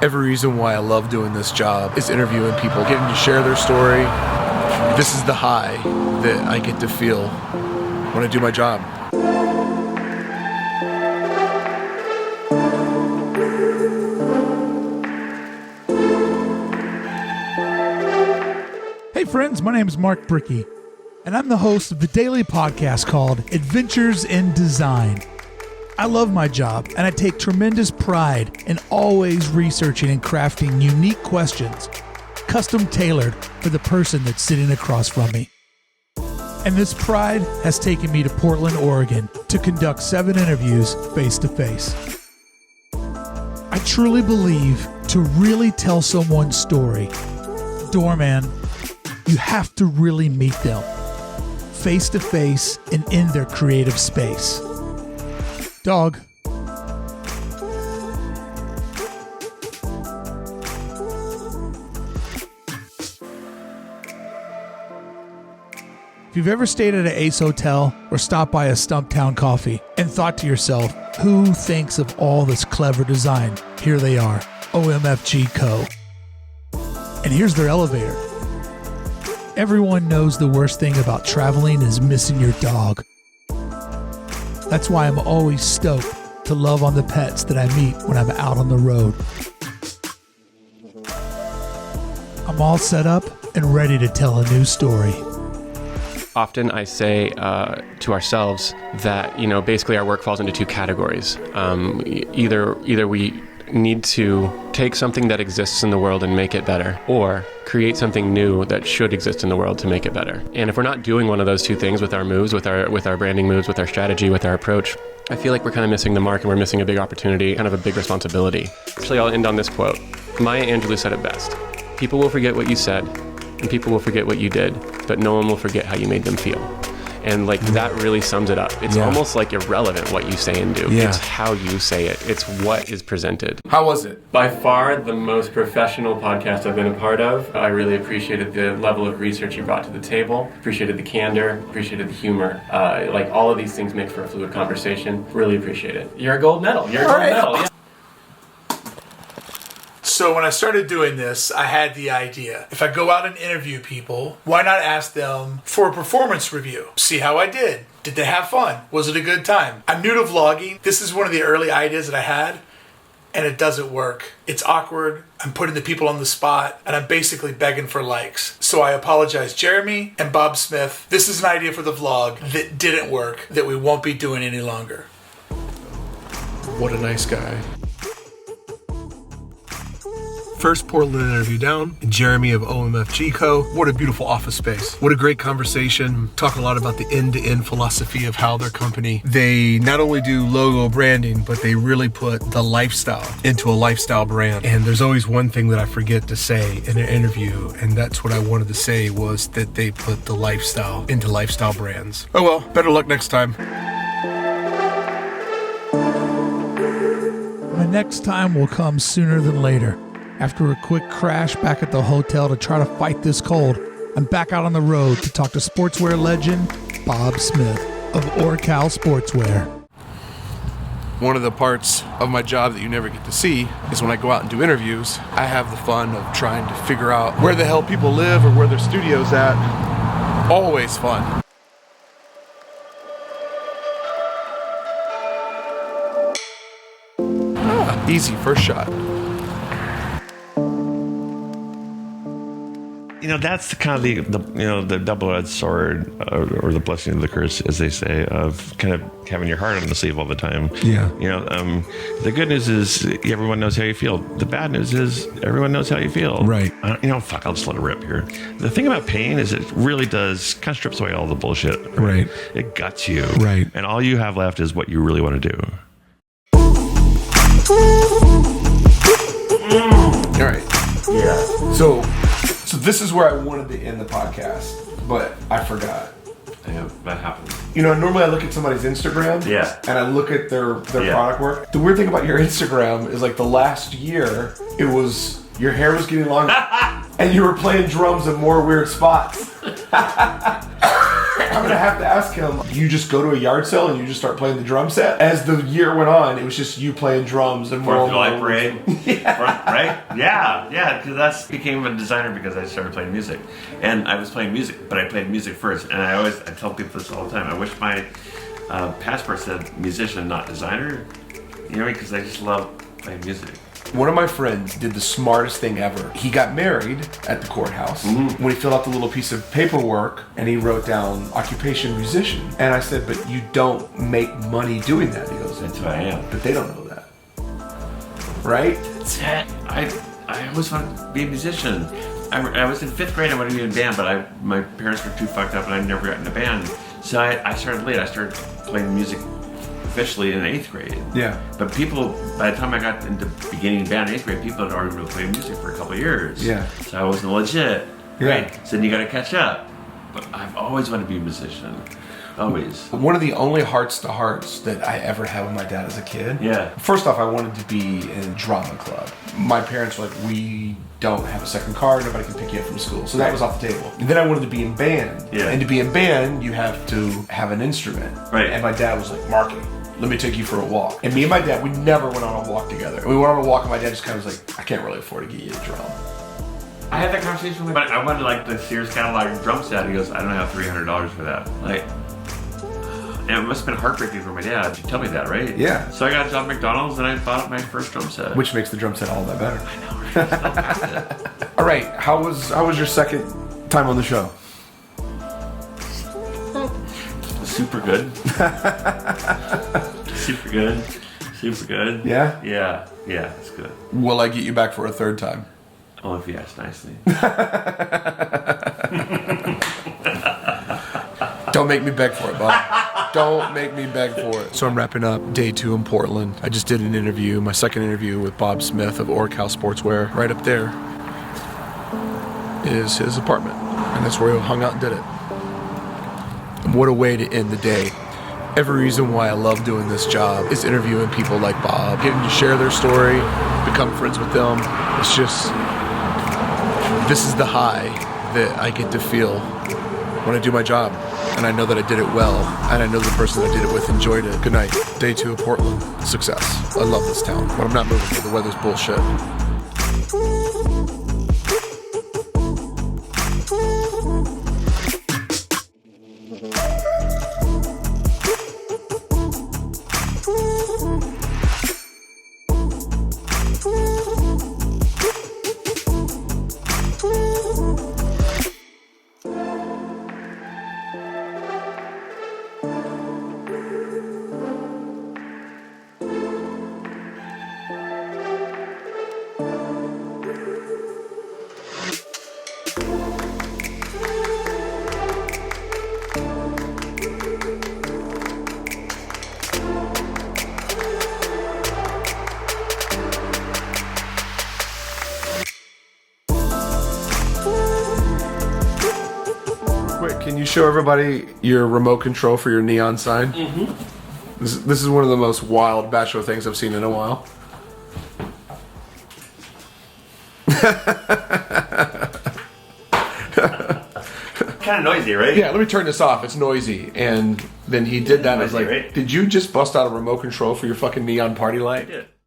Every reason why I love doing this job is interviewing people, getting to share their story. This is the high that I get to feel when I do my job. Hey friends, my name is Mark Brickey, and I'm the host of the daily podcast called Adventures in Design. I love my job, and I take tremendous pride in always researching and crafting unique questions, custom tailored for the person that's sitting across from me. And this pride has taken me to Portland, Oregon to conduct 7 interviews face-to-face. I truly believe to really tell someone's story, doorman, you have to really meet them face-to-face and in their creative space. Dog. If you've ever stayed at an Ace Hotel or stopped by a Stumptown Coffee and thought to yourself, who thinks of all this clever design? Here they are, OMFGco. And here's their elevator. Everyone knows the worst thing about traveling is missing your dog. That's why I'm always stoked to love on the pets that I meet when I'm out on the road. I'm all set up and ready to tell a new story. Often I say to ourselves that, basically our work falls into 2 categories. Either we need to take something that exists in the world and make it better, or create something new that should exist in the world to make it better. And if we're not doing one of those 2 things with our moves, with our branding moves, with our strategy, with our approach, I feel like we're kind of missing the mark and we're missing a big opportunity, kind of a big responsibility. Actually, I'll end on this quote. Maya Angelou said it best. People will forget what you said, and people will forget what you did, but no one will forget how you made them feel. And that really sums it up. It's almost like irrelevant what you say and do. Yeah. It's how you say it. It's what is presented. How was it? By far the most professional podcast I've been a part of. I really appreciated the level of research you brought to the table. Appreciated the candor. Appreciated the humor. All of these things make for a fluid conversation. Really appreciate it. You're a gold medal. You're a gold medal. Yeah. So when I started doing this, I had the idea. If I go out and interview people, why not ask them for a performance review? See how I did. Did they have fun? Was it a good time? I'm new to vlogging. This is one of the early ideas that I had, and it doesn't work. It's awkward. I'm putting the people on the spot, and I'm basically begging for likes. So I apologize, Jeremy and Bob Smith. This is an idea for the vlog that didn't work, that we won't be doing any longer. What a nice guy. First Portland interview down, and Jeremy of OMFGco. What a beautiful office space. What a great conversation. Talk a lot about the end-to-end philosophy of how their company, they not only do logo branding, but they really put the lifestyle into a lifestyle brand. And there's always one thing that I forget to say in an interview, and that's what I wanted to say, was that they put the lifestyle into lifestyle brands. Oh well, better luck next time. My next time will come sooner than later. After a quick crash back at the hotel to try to fight this cold, I'm back out on the road to talk to sportswear legend Bob Smith of Orcal Sportswear. One of the parts of my job that you never get to see is when I go out and do interviews, I have the fun of trying to figure out where the hell people live or where their studio's at. Always fun. Easy first shot. That's kind of the double-edged sword, or the blessing of the curse, as they say, of kind of having your heart on the sleeve all the time. Yeah. The good news is everyone knows how you feel. The bad news is everyone knows how you feel. Right. Fuck, I'll just let it rip here. The thing about pain is it really does kind of strips away all the bullshit. Right. It guts you. Right. And all you have left is what you really want to do. All right. Yeah. So this is where I wanted to end the podcast, but I forgot. Yeah, that happens. Normally I look at somebody's Instagram, and I look at their product work. The weird thing about your Instagram is the last year, it was your hair was getting longer, and you were playing drums in more weird spots. I'm I'm gonna have to ask him. You just go to a yard sale and you just start playing the drum set. As the year went on, it was just you playing drums and more. 4th of July parade. Right? Yeah. Because that's became a designer because I started playing music, and I was playing music, but I played music first. And I tell people this all the time. I wish my passport said musician, not designer. You know, because I just love playing music. One of my friends did the smartest thing ever. He got married at the courthouse when he filled out the little piece of paperwork and he wrote down occupation musician. And I said, but you don't make money doing that. He goes, That's who I am. but they don't know that. Right? That's it. I always wanted to be a musician. I was in 5th grade, I wanted to be in a band, but my parents were too fucked up and I never got in a band. So I started late. I started playing music officially in 8th grade. Yeah. But people, by the time I got into beginning band in 8th grade, people had already been playing music for a couple of years. Yeah. So I wasn't legit. Yeah. Right? So then you got to catch up. But I've always wanted to be a musician. Always. One of the only hearts to hearts that I ever had with my dad as a kid. Yeah. First off, I wanted to be in a drama club. My parents were like, we don't have a second car, nobody can pick you up from school. So that was off the table. And then I wanted to be in band. Yeah. And to be in band, you have to have an instrument. Right. And my dad was like, Marky, let me take you for a walk. And me and my dad, we never went on a walk together. We went on a walk and my dad just kind of was like, I can't really afford to get you a drum. I had that conversation with him, but I wanted like the Sears catalog drum set. He goes, I don't have $300 for that. Like, and it must have been heartbreaking for my dad. You tell me that, right? Yeah. So I got a job at McDonald's and I bought my first drum set. Which makes the drum set all that better. I know, right? Still past it. All right, how was your second time on the show? Super good. Super good. Super good. Yeah? Yeah, it's good. Will I get you back for a third time? Oh, if you ask nicely. Don't make me beg for it, Bob. Don't make me beg for it. So I'm wrapping up day 2 in Portland. I just did an interview, my second interview with Bob Smith of OMFG Sportswear. Right up there is his apartment. And that's where he hung out and did it. And what a way to end the day. Every reason why I love doing this job is interviewing people like Bob, getting to share their story, become friends with them. It's just, this is the high that I get to feel when I do my job. And I know that I did it well. And I know the person that I did it with enjoyed it. Good night. Day 2 of Portland. Success. I love this town. But I'm not moving here. The weather's bullshit. Can you show everybody your remote control for your neon sign? Mm-hmm. This is one of the most wild bachelor things I've seen in a while. Kind of noisy, right? Yeah, let me turn this off. It's noisy. And then he did that. And I was like, Noisy, right? Did you just bust out a remote control for your fucking neon party light? I did.